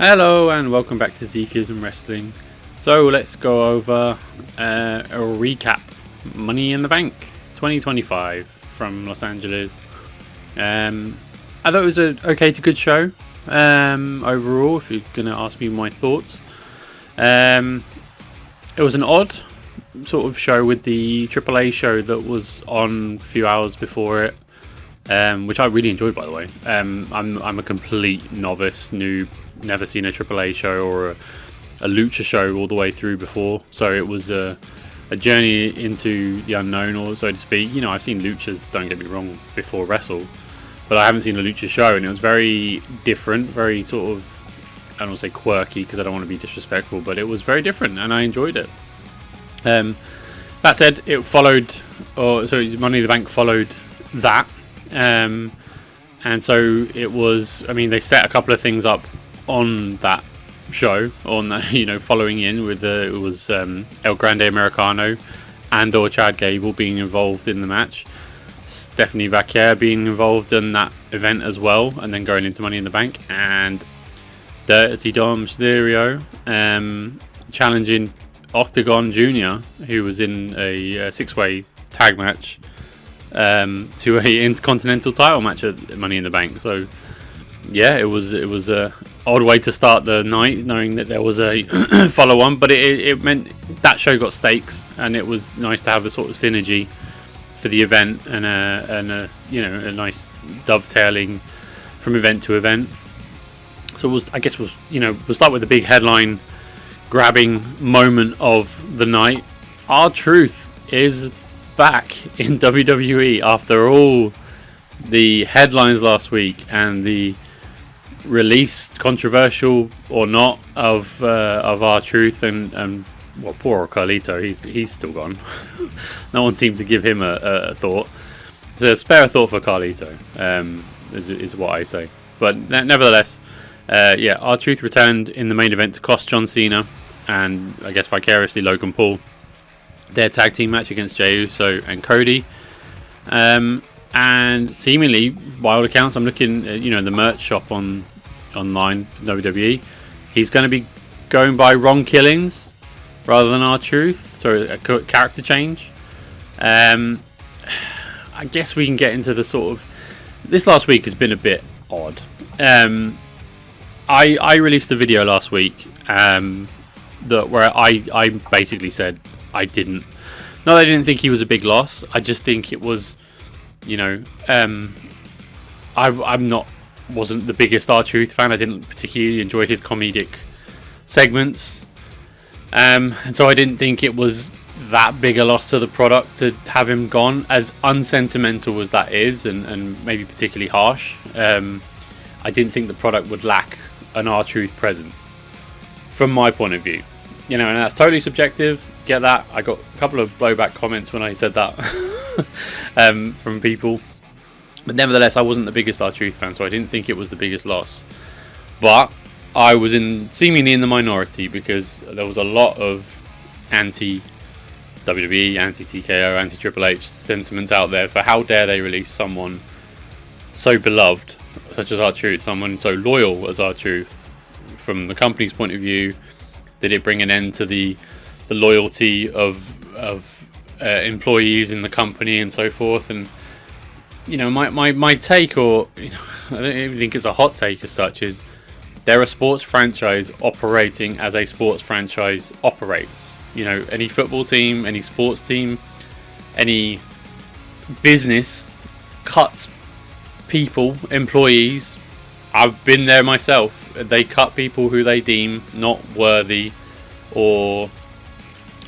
Hello and welcome back to Zekeism Wrestling. So let's go over a recap. Money in the Bank 2025 from Los Angeles. I thought it was a okay to good show overall, if you're going to ask me my thoughts. It was an odd sort of show with the AAA show that was on a few hours before it, which I really enjoyed, by the way. I'm a complete novice, noob, never seen a AAA show or a lucha show all the way through before, so it was a journey into the unknown, or so to speak. You know, I've seen luchas, don't get me wrong, before wrestle, but I haven't seen a lucha show, and it was very different, very sort of, I don't want to say quirky because I don't want to be disrespectful, but it was very different and I enjoyed it. That said, it followed, Money in the Bank followed that, and so it was, I mean, they set a couple of things up on that show, following in with it was El Grande Americano and/or Chad Gable being involved in the match, Stephanie Vaquer being involved in that event as well, and then going into Money in the Bank, and Dirty Dom Mysterio challenging Octagon Jr., who was in a six-way tag match to a Intercontinental title match at Money in the Bank. So yeah, it was a odd way to start the night, knowing that there was a follow-on, but it meant that show got stakes, and it was nice to have a sort of synergy for the event and a nice dovetailing from event to event. So we'll start with the big headline grabbing moment of the night. RTruth is back in WWE after all the headlines last week and the release, controversial or not, of RTruth, and well, poor Carlito, he's still gone. No one seemed to give him a thought. So spare a thought for Carlito, is what I say. But nevertheless, RTruth returned in the main event to cost John Cena and I guess vicariously Logan Paul their tag team match against Jey Uso and Cody. And seemingly, by all accounts, I'm looking at the merch shop online for WWE. He's going to be going by Ron Killings rather than RTruth, so a character change. I guess we can get into the sort of, this last week has been a bit odd. I released a video last week where I basically said I didn't think he was a big loss. I just think it was, wasn't the biggest RTruth fan. I didn't particularly enjoy his comedic segments, and so I didn't think it was that big a loss to the product to have him gone, as unsentimental as that is, and maybe particularly harsh. I didn't think the product would lack an RTruth presence from my point of view, and that's totally subjective. Get that? I got a couple of blowback comments when I said that from people. But nevertheless, I wasn't the biggest RTruth fan, so I didn't think it was the biggest loss. But I was seemingly in the minority, because there was a lot of anti-WWE, anti-TKO, anti-Triple H sentiments out there for how dare they release someone so beloved, such as RTruth, someone so loyal as RTruth. From the company's point of view, did it bring an end to the loyalty of employees in the company and so forth? And my take, or I don't even think it's a hot take as such, is they're a sports franchise operating as a sports franchise operates. Any football team, any sports team, any business cuts people, employees. I've been there myself. They cut people who they deem not worthy or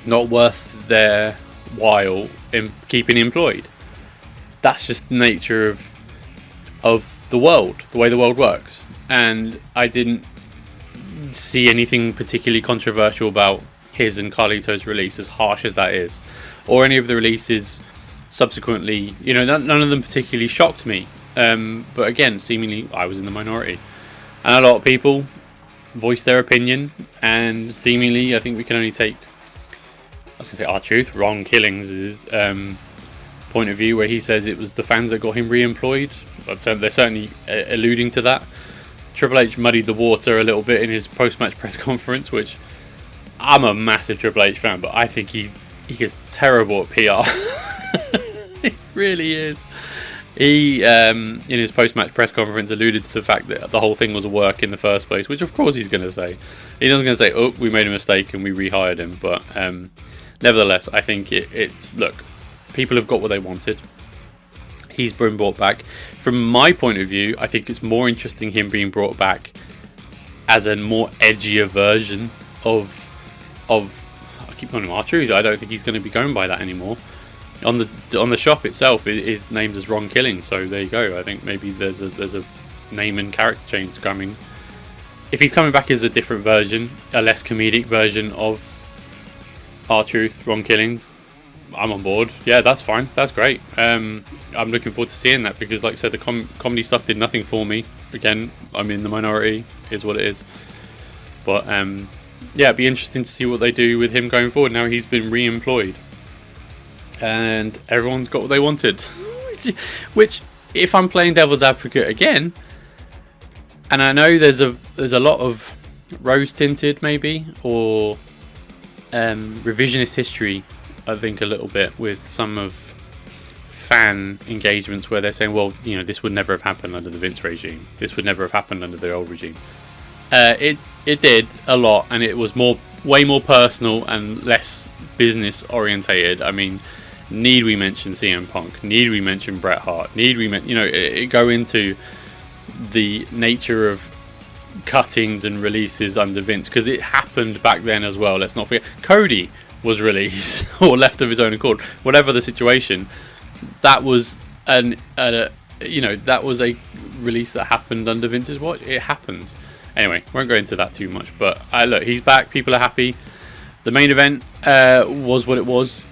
not worth their while in keeping employed. That's just the nature of the world, the way the world works. And I didn't see anything particularly controversial about his and Carlito's release, as harsh as that is, or any of the releases subsequently. None of them particularly shocked me. But again, seemingly I was in the minority, and a lot of people voiced their opinion. And seemingly, I think we can only take, I was going to say RTruth, Ron Killings' point of view, where he says it was the fans that got him re-employed. They're certainly alluding to that. Triple H muddied the water a little bit in his post-match press conference, which I'm a massive Triple H fan, but I think he is terrible at PR. He really is. He, in his post-match press conference, alluded to the fact that the whole thing was a work in the first place, which of course he's going to say. He's not going to say, oh, we made a mistake and we rehired him. But nevertheless, I think it's, look, people have got what they wanted. He's been brought back. From my point of view, I think it's more interesting him being brought back as a more edgier version of I keep calling him RTruth. I don't think he's going to be going by that anymore. On the shop itself, it is named as Ron Killing, so there you go. I think maybe there's a name and character change coming. If he's coming back as a different version, a less comedic version of RTruth, Ron Killings, I'm on board. Yeah, that's fine. That's great. I'm looking forward to seeing that because, like I said, the comedy stuff did nothing for me. Again, I'm in the minority, is what it is. But yeah, it'd be interesting to see what they do with him going forward. Now he's been re-employed. And everyone's got what they wanted. Which, if I'm playing devil's advocate again, and I know there's a lot of rose tinted maybe, or revisionist history, I think a little bit with some of fan engagements where they're saying, well, you know, this would never have happened under the Vince regime. This would never have happened under the old regime. It did a lot, and it was way more personal and less business orientated. I mean, need we mention CM Punk? Need we mention Bret Hart? Need we go into the nature of cuttings and releases under Vince, because it happened back then as well. Let's not forget, Cody was released or left of his own accord. Whatever the situation, that was that was a release that happened under Vince's watch. It happens. Anyway, won't go into that too much. But look, he's back. People are happy. The main event was what it was.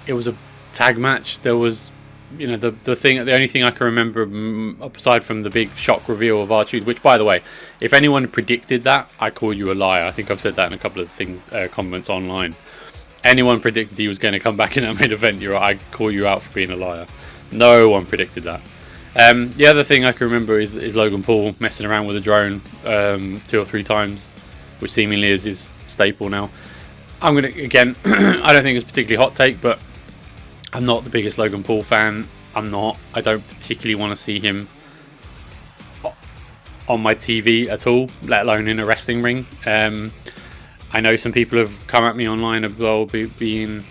It was a tag match. There was, you know, the only thing I can remember aside from the big shock reveal of R-Truth, which, by the way, if anyone predicted that, I call you a liar. I think I've said that in a couple of comments online. Anyone predicted he was going to come back in that main event, I call you out for being a liar. No one predicted that. The other thing I can remember is Logan Paul messing around with a drone 2 or 3 times, which seemingly is his staple now. I'm going to, again, I don't think it's a particularly hot take, but I'm not the biggest Logan Paul fan. I don't particularly want to see him on my TV at all, let alone in a wrestling ring. I know some people have come at me online as well being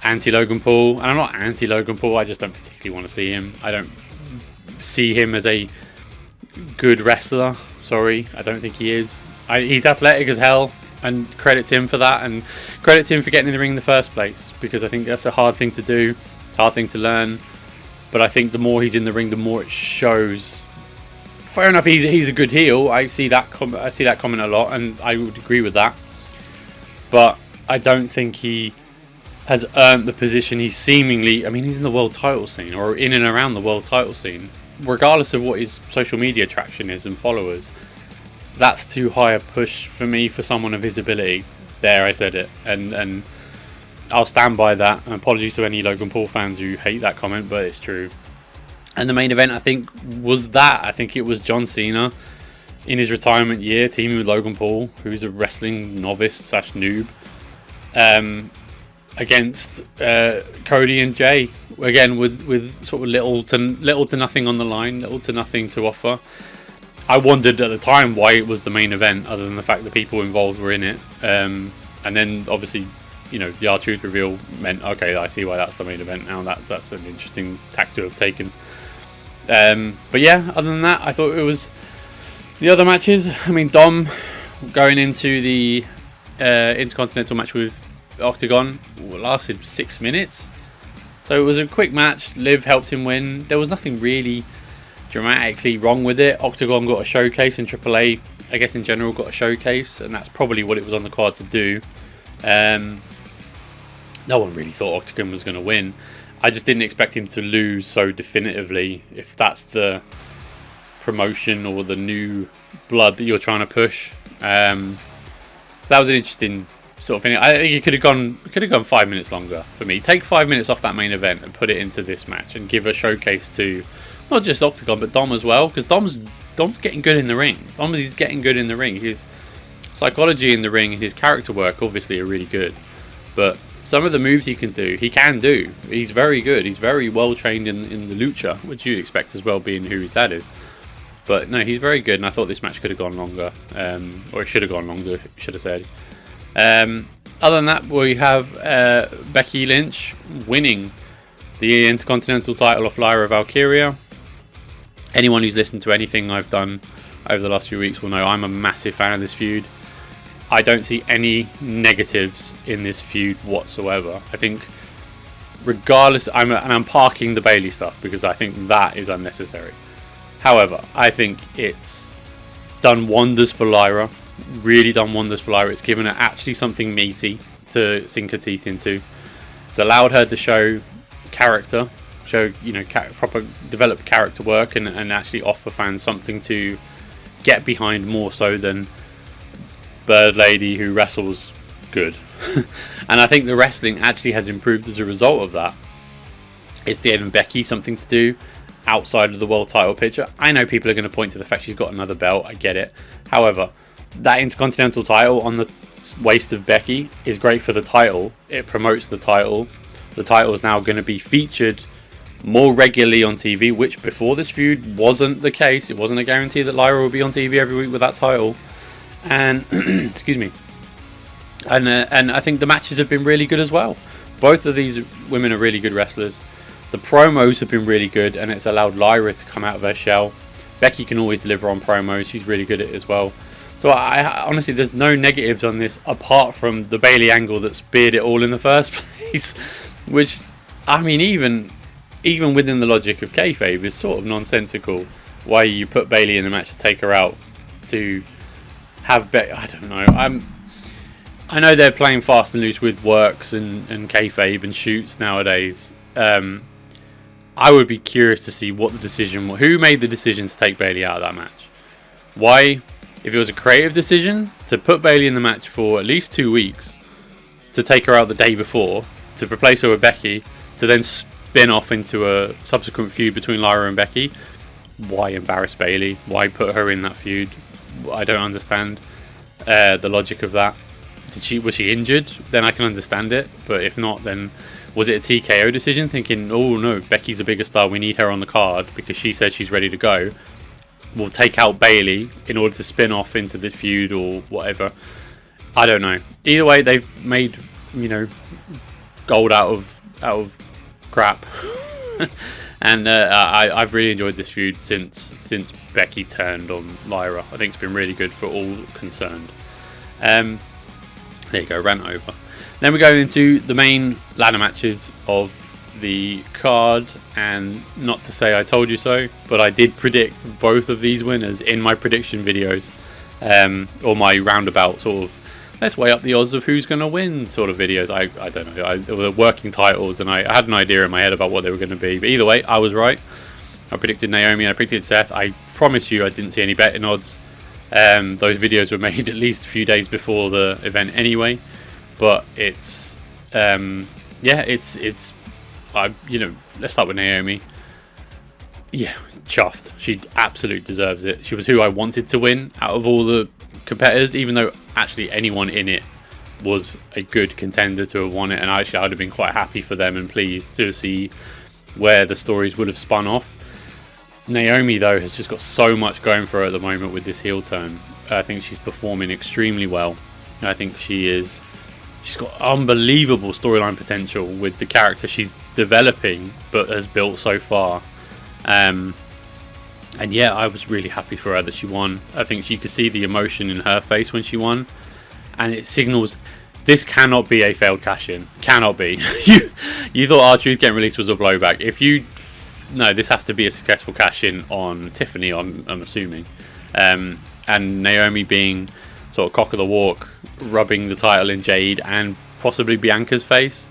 anti-Logan Paul, and I'm not anti-Logan Paul, I just don't particularly want to see him. I don't see him as a good wrestler. Sorry, I don't think he is. He's athletic as hell, and credit to him for that, and credit to him for getting in the ring in the first place, because I think that's a hard thing to do, hard thing to learn. But I think the more he's in the ring, the more it shows. Fair enough, he's a good heel. I see that comment a lot, and I would agree with that. But I don't think he has earned the position he's seemingly. I mean, he's in the world title scene, or in and around the world title scene, regardless of what his social media traction is and followers. That's too high a push for me for someone of his ability. There, I said it, and I'll stand by that. And apologies to any Logan Paul fans who hate that comment, but it's true. And the main event, I think, was that. I think it was John Cena in his retirement year, teaming with Logan Paul, who's a wrestling novice / noob, against Cody and Jay. Again, with sort of little to nothing on the line, little to nothing to offer. I wondered at the time why it was the main event, other than the fact that people involved were in it. And then, obviously, you know, the R-Truth reveal meant, okay, I see why that's the main event now. That's an interesting tack to have taken. But yeah, other than that, I thought it was the other matches. I mean, Dom going into the Intercontinental match with Octagon lasted 6 minutes. So it was a quick match. Liv helped him win. There was nothing really dramatically wrong with it. Octagon got a showcase, and AAA, I guess in general, got a showcase, and that's probably what it was on the card to do. No one really thought Octagon was going to win. I just didn't expect him to lose so definitively, if that's the promotion or the new blood that you're trying to push. So that was an interesting sort of thing. I think it could have gone 5 minutes longer for me. Take 5 minutes off that main event and put it into this match, and give a showcase to not just Octagon but Dom as well, because Dom's Dom's getting good in the ring. Dom is getting good in the ring. His psychology in the ring and his character work obviously are really good. But some of the moves he can do. He's very good. He's very well trained in the lucha, which you'd expect as well, being who his dad is. But no, he's very good, and I thought this match could have gone longer. Or it should have gone longer, should have said. Other than that, we have Becky Lynch winning the Intercontinental title off Lara Valkyria. Anyone who's listened to anything I've done over the last few weeks will know I'm a massive fan of this feud. I don't see any negatives in this feud whatsoever. I think, regardless, I'm parking the Bayley stuff because I think that is unnecessary. However, I think it's done wonders for Lara. Really done wonders for Lara. It's given her actually something meaty to sink her teeth into. It's allowed her to show character, proper develop character work, and actually offer fans something to get behind more so than Bird Lady who wrestles good. And I think the wrestling actually has improved as a result of that. It's given Becky something to do outside of the world title picture. I know people are going to point to the fact she's got another belt. I get it. However, that Intercontinental title on the waist of Becky is great for the title. It promotes the title. The title is now going to be featured more regularly on TV, which before this feud wasn't the case. It wasn't a guarantee that Lara would be on TV every week with that title. And excuse me. And I think the matches have been really good as well. Both of these women are really good wrestlers. The promos have been really good, and it's allowed Lara to come out of her shell. Becky can always deliver on promos. She's really good at it as well. So I honestly, there's no negatives on this apart from the Bayley angle that speared it all in the first place. Which, I mean, even within the logic of kayfabe, is sort of nonsensical. Why you put Bayley in the match to take her out to have Becky? I don't know. I know they're playing fast and loose with works and kayfabe and shoots nowadays. I would be curious to see what the decision was. Who made the decision to take Bayley out of that match? Why? If it was a creative decision to put Bayley in the match for at least 2 weeks, to take her out the day before, to replace her with Becky, to then spin off into a subsequent feud between Lara and Becky, why embarrass Bayley? Why put her in that feud? I don't understand the logic of that. Was she injured? Then I can understand it. But if not, then was it a TKO decision? Thinking, oh no, Becky's a bigger star. We need her on the card because she says she's ready to go. We'll take out Bayley in order to spin off into the feud or whatever. I don't know. Either way, they've made gold out of crap. And I've really enjoyed this feud since Becky turned on Lara. I think it's been really good for all concerned. There you go, rant over. Then we go into the main ladder matches of the card, and not to say I told you so, but I did predict both of these winners in my prediction videos, or my roundabout sort of let's weigh up the odds of who's going to win sort of videos. I don't know, they were working titles, and I had an idea in my head about what they were going to be, but either way, I was right. I predicted Naomi and I predicted Seth. I promise you I didn't see any betting odds. Those videos were made at least a few days before the event anyway, but it's let's start with Naomi. Yeah, chuffed. She absolutely deserves it. She was who I wanted to win out of all the competitors, even though actually anyone in it was a good contender to have won it, and actually I would have been quite happy for them and pleased to see where the stories would have spun off. Naomi, though, has just got so much going for her at the moment with this heel turn. I think she's performing extremely well. I think she's got unbelievable storyline potential with the character she's developing but has built so far. And yeah, I was really happy for her that she won. I think you could see the emotion in her face when she won, and it signals this cannot be a failed cash-in. Cannot be. You thought RTruth getting released was a blowback. No, this has to be a successful cash-in on Tiffany, I'm assuming. And Naomi being sort of cock of the walk, rubbing the title in Jade and possibly Bianca's face.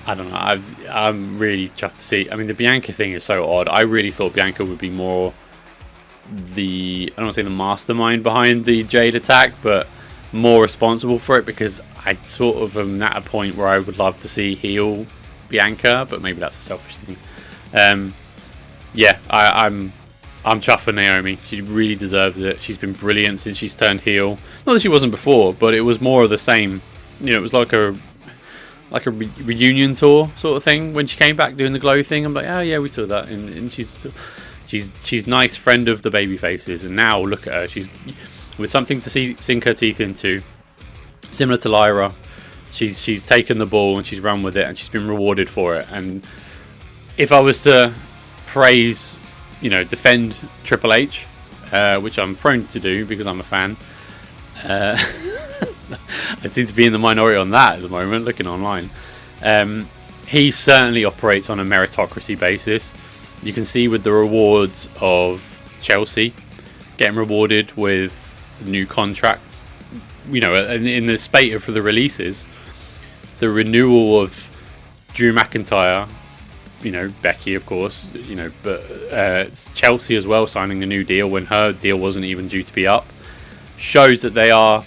I don't know. I'm really chuffed to see. I mean, the Bianca thing is so odd. I really thought Bianca would be more I don't want to say the mastermind behind the Jade attack, but more responsible for it, because I sort of am at a point where I would love to see heel Bianca, but maybe that's a selfish thing. I'm I'm chuffed for Naomi. She really deserves it. She's been brilliant since she's turned heel. Not that she wasn't before, but it was more of the same. You know, it was like a reunion tour sort of thing when she came back doing the glow thing. I'm like, oh yeah, we saw that, and she's nice friend of the baby faces, and now look at her. She's with something to sink her teeth into, similar to Lara. She's taken the ball and she's run with it, and she's been rewarded for it. And if I was to praise, defend Triple H, which I'm prone to do because I'm a fan, I seem to be in the minority on that at the moment, looking online. He certainly operates on a meritocracy basis. You can see with the rewards of Chelsea getting rewarded with new contracts. In the spate for the releases, the renewal of Drew McIntyre, Becky, of course, but Chelsea as well signing a new deal when her deal wasn't even due to be up, shows that they are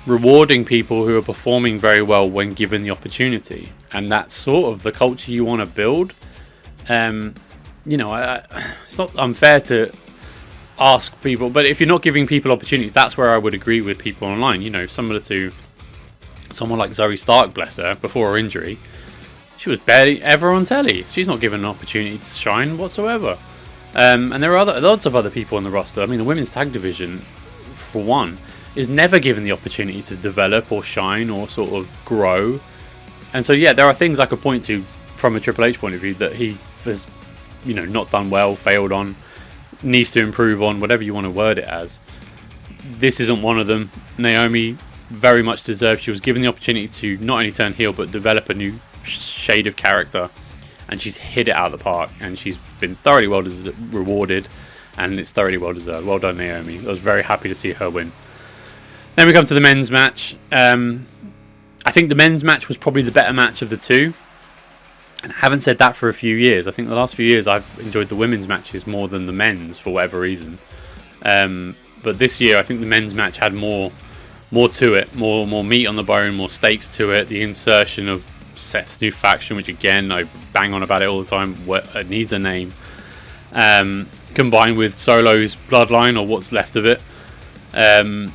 rewarding people who are performing very well when given the opportunity, and that's sort of the culture you want to build. It's not unfair to ask people, but if you're not giving people opportunities, that's where I would agree with people online. Similar to someone like Zoe Stark, bless her, before her injury, she was barely ever on telly. She's not given an opportunity to shine whatsoever. And there are lots of other people on the roster. I mean, the women's tag division, for one, is never given the opportunity to develop or shine or sort of grow. And so, yeah, there are things I could point to from a Triple H point of view that he has, not done well, failed on, needs to improve on, whatever you want to word it as. This isn't one of them. Naomi very much deserved. She was given the opportunity to not only turn heel, but develop a new shade of character. And she's hit it out of the park. And she's been thoroughly well rewarded. And it's thoroughly well deserved. Well done, Naomi. I was very happy to see her win. Then we come to the men's match. I think the men's match was probably the better match of the two. And I haven't said that for a few years. I think the last few years I've enjoyed the women's matches more than the men's for whatever reason. But this year I think the men's match had more to it, more meat on the bone, more stakes to it. The insertion of Seth's new faction, which again I bang on about it all the time, it needs a name. Combined with Solo's bloodline, or what's left of it. And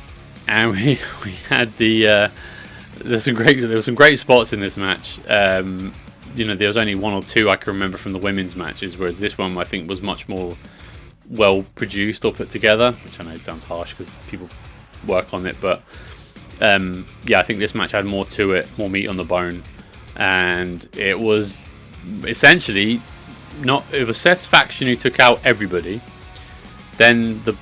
we had there were some great spots in this match. There was only one or two I can remember from the women's matches, whereas this one I think was much more well produced or put together, which I know sounds harsh because people work on it, but I think this match had more to it, more meat on the bone, and it was essentially it was Seth's faction who took out everybody. Then the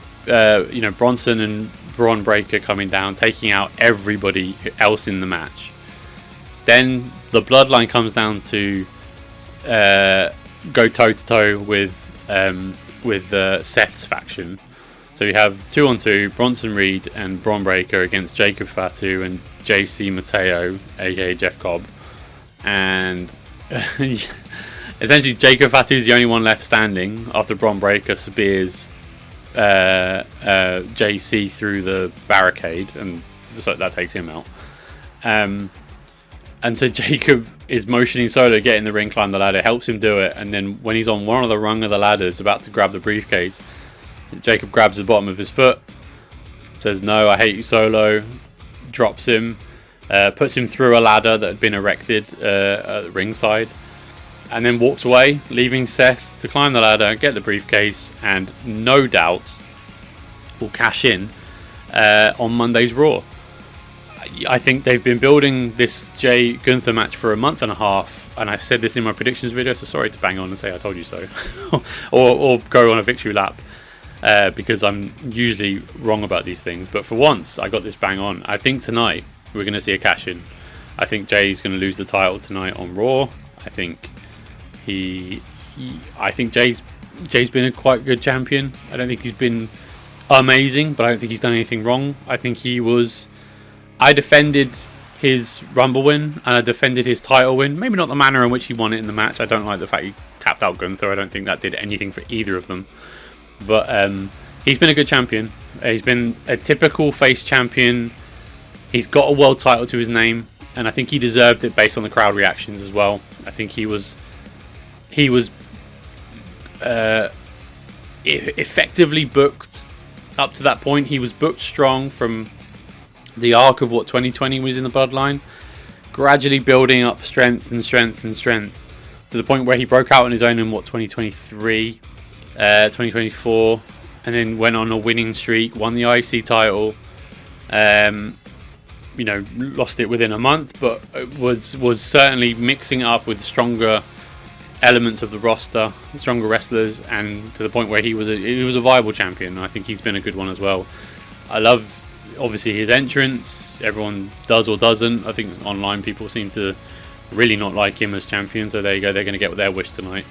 Bronson and Braun Breaker coming down, taking out everybody else in the match. Then the bloodline comes down to go toe to toe with Seth's faction. So you have 2-on-2 Bronson Reed and Braun Breaker against Jacob Fatu and JC Mateo, aka Jeff Cobb, and essentially Jacob Fatu is the only one left standing after Braun Breaker spears JC through the barricade, and so that takes him out. And so Jacob is motioning Solo to get in the ring, climb the ladder, helps him do it, and then when he's on one of the rung of the ladders about to grab the briefcase, Jacob grabs the bottom of his foot, says, "No, I hate you, Solo," drops him, puts him through a ladder that had been erected at the ringside, and then walks away, leaving Seth to climb the ladder, get the briefcase, and no doubt will cash in on Monday's Raw. I think they've been building this Jay Gunther match for a month and a half, and I said this in my predictions video, so sorry to bang on and say I told you so, or go on a victory lap, because I'm usually wrong about these things, but for once I got this bang on. I think tonight we're going to see a cash in. I think Jay's going to lose the title tonight on Raw. I think Jay's been a quite good champion. I don't think he's been amazing, but I don't think he's done anything wrong. I defended his Rumble win, and I defended his title win. Maybe not the manner in which he won it in the match. I don't like the fact he tapped out Gunther. I don't think that did anything for either of them. But he's been a good champion. He's been a typical face champion. He's got a world title to his name, and I think he deserved it based on the crowd reactions as well. I think he was effectively booked up to that point. He was booked strong from the arc of what 2020 was in the bloodline, gradually building up strength and strength and strength to the point where he broke out on his own in what 2023, 2024, and then went on a winning streak, won the IC title. Lost it within a month, but was certainly mixing it up with stronger elements of the roster, stronger wrestlers, and to the point where he was a viable champion. I think he's been a good one as well. I love, obviously, his entrance. Everyone does or doesn't. I think online people seem to really not like him as champion, so there you go, they're going to get their wish tonight.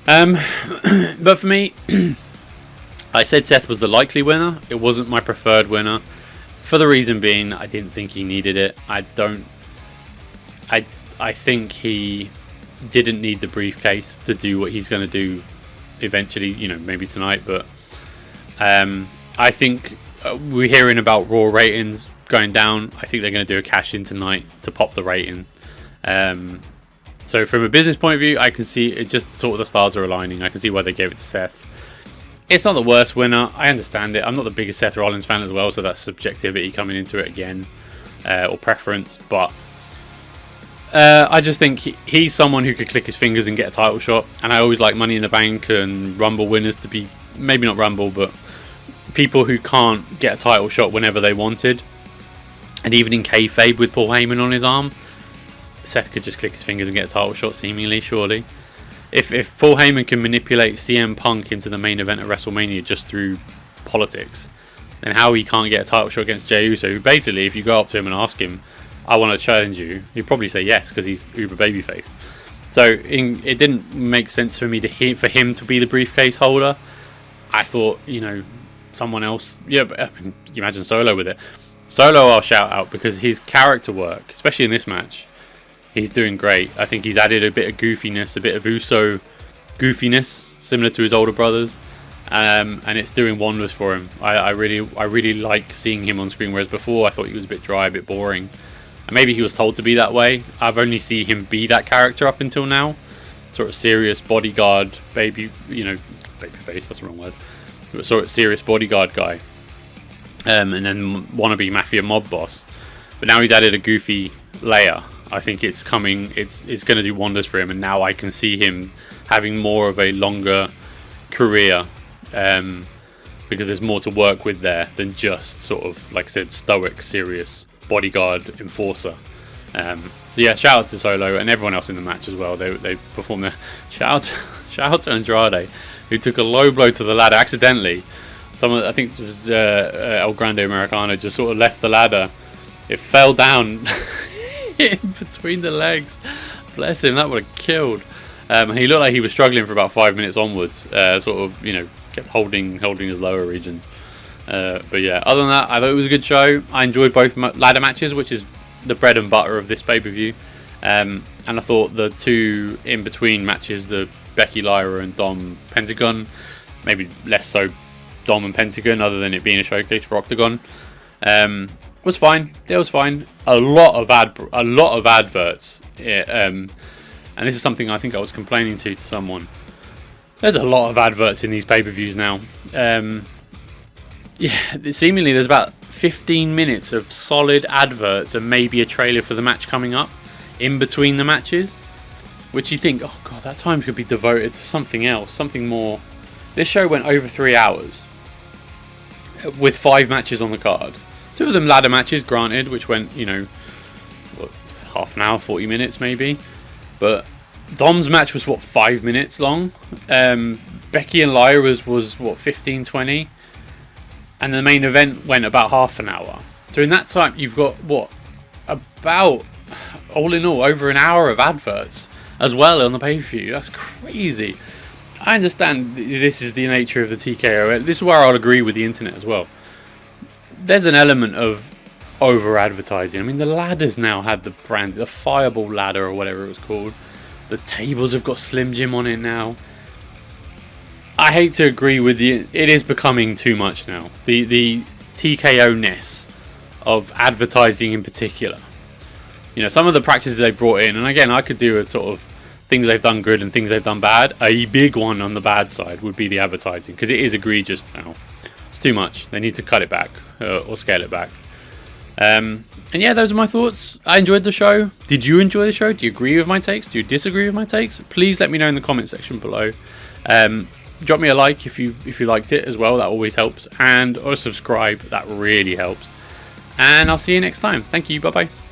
But for me, I said Seth was the likely winner. It wasn't my preferred winner, for the reason being I didn't think he needed it. I think he didn't need the briefcase to do what he's going to do eventually, maybe tonight, but I think we're hearing about Raw ratings going down. I think they're going to do a cash in tonight to pop the rating. So from a business point of view, I can see it, just sort of the stars are aligning. I can see why they gave it to Seth. It's not the worst winner. I understand it. I'm not the biggest Seth Rollins fan as well, so that's subjectivity coming into it again, or preference. But I just think he's someone who could click his fingers and get a title shot. And I always like Money in the Bank and Rumble winners to be, maybe not Rumble, but people who can't get a title shot whenever they wanted. And even in kayfabe with Paul Heyman on his arm, Seth could just click his fingers and get a title shot, seemingly, surely. If Paul Heyman can manipulate CM Punk into the main event of WrestleMania just through politics, then how he can't get a title shot against Jey Uso, who basically, if you go up to him and ask him, I want to challenge you, he'd probably say yes, because he's uber babyface. So it didn't make sense for me for him to be the briefcase holder. I thought, someone else. Yeah, but you imagine Solo with it. Solo I'll shout out because his character work, especially in this match, he's doing great. I think he's added a bit of goofiness, a bit of Uso goofiness, similar to his older brothers, and it's doing wonders for him. I really like seeing him on screen, whereas before I thought he was a bit dry, a bit boring. And maybe he was told to be that way. I've only seen him be that character up until now. Sort of serious bodyguard, babyface, that's the wrong word. Sort of serious bodyguard guy. And then wannabe mafia mob boss. But now he's added a goofy layer. I think it's coming, it's going to do wonders for him. And now I can see him having more of a longer career. Because there's more to work with there than just sort of, like I said, stoic, serious bodyguard enforcer. So yeah, shout out to Solo and everyone else in the match as well. They performed their shout out to Andrade, who took a low blow to the ladder accidentally. I think it was El Grande Americano just sort of left the ladder. It fell down in between the legs. Bless him, that would have killed. He looked like he was struggling for about 5 minutes onwards. Kept holding his lower regions. But yeah, other than that, I thought it was a good show. I enjoyed both ladder matches, which is the bread and butter of this pay-per-view. And I thought the two in between matches, the Becky, Lara and Dom Pentagon, maybe less so Dom and Pentagon, other than it being a showcase for Octagon, was fine. It was fine. A lot of adverts. And this is something I think I was complaining to someone. There's a lot of adverts in these pay-per-views now. Seemingly there's about 15 minutes of solid adverts and maybe a trailer for the match coming up in between the matches, which you think, oh god, that time could be devoted to something else, something more. This show went over 3 hours with 5 matches on the card. 2 of them ladder matches, granted, which went, half an hour, 40 minutes maybe. But Dom's match was 5 minutes long. Becky and Lyra's was 15, 20. And the main event went about half an hour. So in that time, you've got, about, all in all, over an hour of adverts as well on the pay-per-view. That's crazy. I understand this is the nature of the TKO. This is where I'll agree with the internet as well. There's an element of over-advertising. I mean, the ladders now had the brand, the Fireball ladder or whatever it was called. The tables have got Slim Jim on it now. I hate to agree with you. It is becoming too much now. The TKO-ness of advertising in particular. Some of the practices they brought in, and again, I could do a sort of things they've done good and things they've done bad. A big one on the bad side would be the advertising, because it is egregious now. It's too much. They need to cut it back or scale it back. And yeah, those are my thoughts. I enjoyed the show. Did you enjoy the show? Do you agree with my takes? Do you disagree with my takes? Please let me know in the comment section below. Drop me a like if you liked it as well. That always helps. And or subscribe. That really helps. And I'll see you next time. Thank you. Bye bye.